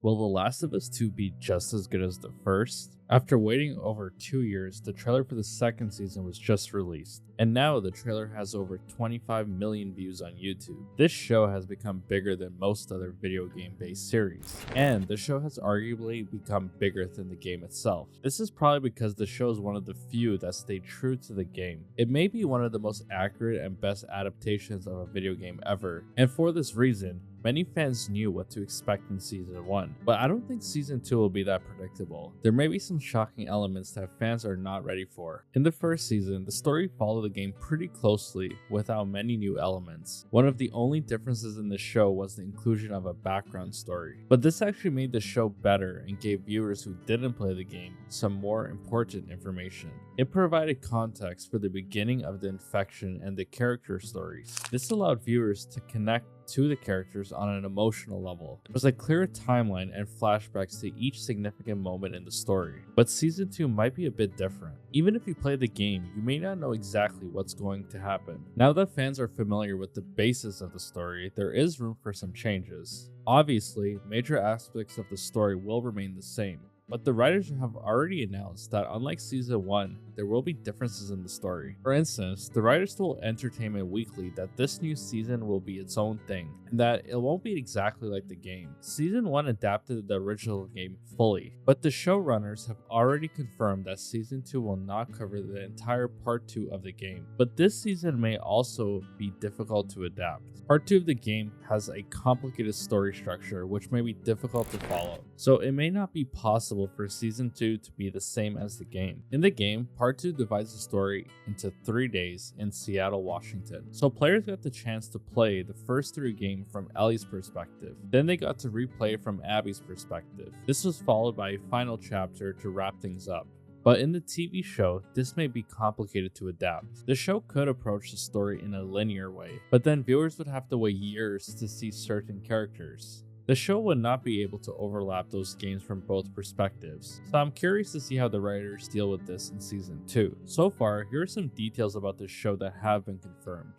Will The Last of Us 2 be just as good as the first? After waiting over 2 years, the trailer for the second season was just released, and now the trailer has over 25 million views on YouTube. This show has become bigger than most other video game-based series, and the show has arguably become bigger than the game itself. This is probably because the show is one of the few that stayed true to the game. It may be one of the most accurate and best adaptations of a video game ever, and for this reason, many fans knew what to expect in Season 1, but I don't think Season 2 will be that predictable. There may be some shocking elements that fans are not ready for. In the first season, the story followed the game pretty closely without many new elements. One of the only differences in the show was the inclusion of a background story, but this actually made the show better and gave viewers who didn't play the game some more important information. It provided context for the beginning of the infection and the character stories. This allowed viewers to connect to the characters on an emotional level. There was a clear timeline and flashbacks to each significant moment in the story. But Season 2 might be a bit different. Even if you play the game, you may not know exactly what's going to happen. Now that fans are familiar with the basis of the story, there is room for some changes. Obviously, major aspects of the story will remain the same, but the writers have already announced that unlike Season 1, there will be differences in the story. For instance, the writers told Entertainment Weekly that this new season will be its own thing, and that it won't be exactly like the game. Season 1 adapted the original game fully, but the showrunners have already confirmed that Season 2 will not cover the entire Part 2 of the game, but this season may also be difficult to adapt. Part 2 of the game has a complicated story structure which may be difficult to follow, so it may not be possible for Season 2 to be the same as the game. In the game, Part 2 divides the story into 3 days in Seattle, Washington. So players got the chance to play the first 3 games from Ellie's perspective. Then they got to replay from Abby's perspective. This was followed by a final chapter to wrap things up. But in the TV show, this may be complicated to adapt. The show could approach the story in a linear way, but then viewers would have to wait years to see certain characters. The show would not be able to overlap those games from both perspectives, so I'm curious to see how the writers deal with this in Season 2. So far, here are some details about the show that have been confirmed.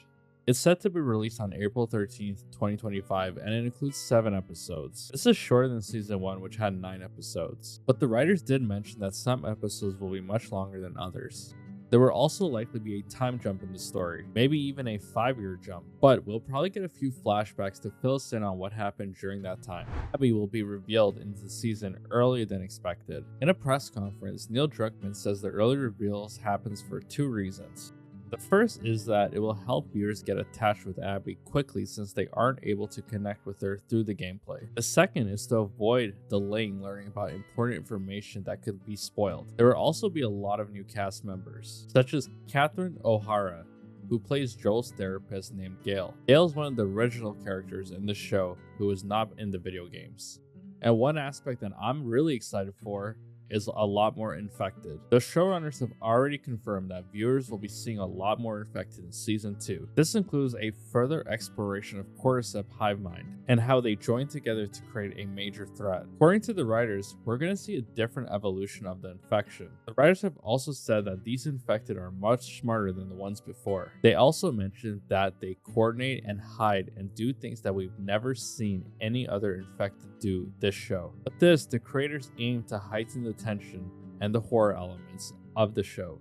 It's set to be released on April 13th, 2025, and it includes 7 episodes. This is shorter than Season 1, which had 9 episodes, but the writers did mention that some episodes will be much longer than others. There will also likely be a time jump in the story, maybe even a 5-year jump, but we'll probably get a few flashbacks to fill us in on what happened during that time. Abby will be revealed into the season earlier than expected. In a press conference, Neil Druckmann says the early reveals happens for 2 reasons. The first is that it will help viewers get attached with Abby quickly since they aren't able to connect with her through the gameplay. The second is to avoid delaying learning about important information that could be spoiled. There will also be a lot of new cast members, such as Catherine O'Hara, who plays Joel's therapist named Gail. Gail is one of the original characters in the show who is not in the video games. And one aspect that I'm really excited for is a lot more infected. The showrunners have already confirmed that viewers will be seeing a lot more infected in Season 2. This includes a further exploration of Cordyceps Hivemind and how they join together to create a major threat. According to the writers, we're going to see a different evolution of the infection. The writers have also said that these infected are much smarter than the ones before. They also mentioned that they coordinate and hide and do things that we've never seen any other infected do this show. With this, the creators aim to heighten the tension and the horror elements of the show.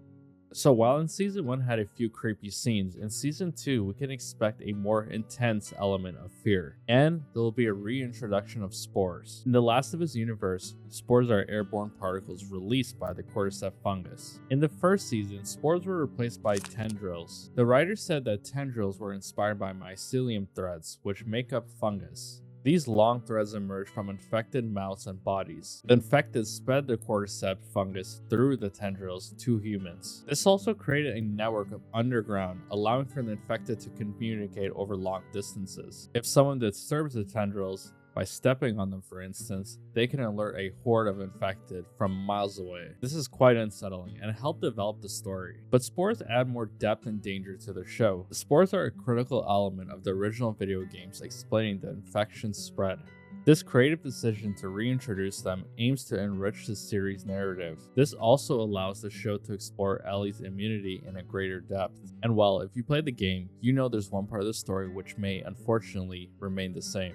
So while in Season 1 had a few creepy scenes, in Season 2 we can expect a more intense element of fear, and there will be a reintroduction of spores. In the Last of Us universe, spores are airborne particles released by the cordyceps fungus. In the first season, spores were replaced by tendrils. The writers said that tendrils were inspired by mycelium threads, which make up fungus. These long threads emerge from infected mouths and bodies. The infected spread the cordyceps fungus through the tendrils to humans. This also created a network of underground, allowing for the infected to communicate over long distances. If someone disturbs the tendrils, by stepping on them for instance, they can alert a horde of infected from miles away. This is quite unsettling and helped develop the story. But spores add more depth and danger to the show. The spores are a critical element of the original video games explaining the infection spread. This creative decision to reintroduce them aims to enrich the series' narrative. This also allows the show to explore Ellie's immunity in a greater depth. And well, if you play the game, you know there's one part of the story which may unfortunately remain the same.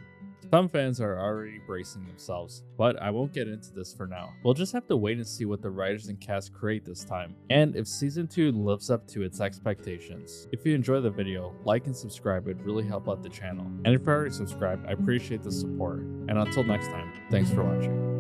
Some fans are already bracing themselves, but I won't get into this for now. We'll just have to wait and see what the writers and cast create this time, and if season 2 lives up to its expectations. If you enjoy the video, like and subscribe, it would really help out the channel. And if you're already subscribed, I appreciate the support. And until next time, thanks for watching.